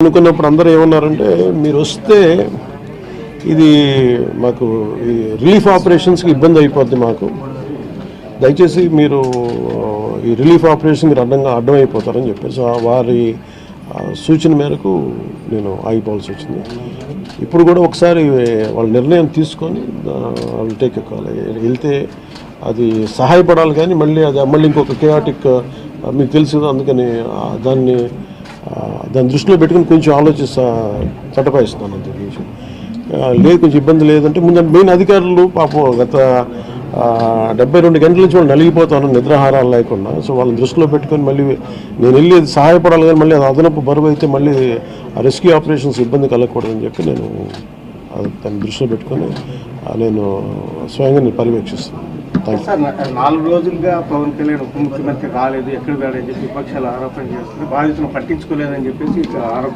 అనుకున్నప్పుడు అందరూ ఏమన్నారంటే మీరు వస్తే ఇది మాకు ఈ రిలీఫ్ ఆపరేషన్స్కి ఇబ్బంది అయిపోద్ది మాకు, దయచేసి మీరు ఈ రిలీఫ్ ఆపరేషన్ మీరు అడ్డమైపోతారని చెప్పేసి వారి సూచన మేరకు నేను ఆగిపోవాల్సి వచ్చింది. ఇప్పుడు కూడా ఒకసారి వాళ్ళ నిర్ణయం తీసుకొని వాళ్ళు టేక్ కాల్ వెళ్తే అది సహాయపడాలి, కానీ మళ్ళీ ఇంకొక కేయాటిక్ మీకు తెలుసు కదా, అందుకని దాన్ని దృష్టిలో పెట్టుకుని కొంచెం చట్టపాయిస్తున్నాను అంత విషయం లేదు. కొంచెం ఇబ్బంది లేదంటే ముందు మెయిన్ అధికారులు పాపం గత 72 గంటల నుంచి వాళ్ళు నలిగిపోతాను నిద్రాహారాలు లేకుండా. సో వాళ్ళని దృష్టిలో పెట్టుకొని మళ్ళీ నేను వెళ్ళి సహాయపడాలి, కానీ మళ్ళీ అది అదనపు బరువు అయితే మళ్ళీ ఆ రెస్క్యూ ఆపరేషన్స్ ఇబ్బంది కలగకూడదని చెప్పి నేను దాన్ని దృష్టిలో పెట్టుకొని నేను స్వయంగా పర్యవేక్షిస్తున్నాను. సార్ 4 రోజులుగా పవన్ కళ్యాణ్ ఉప ముఖ్యమంత్రి రాలేదు, ఎక్కడ వెళ్ళని చెప్పి విపక్షాలు ఆరోపణ చేస్తున్నారు. బాధితులను పట్టించుకోలేదని చెప్పేసి ఆరోపిస్తున్నారు.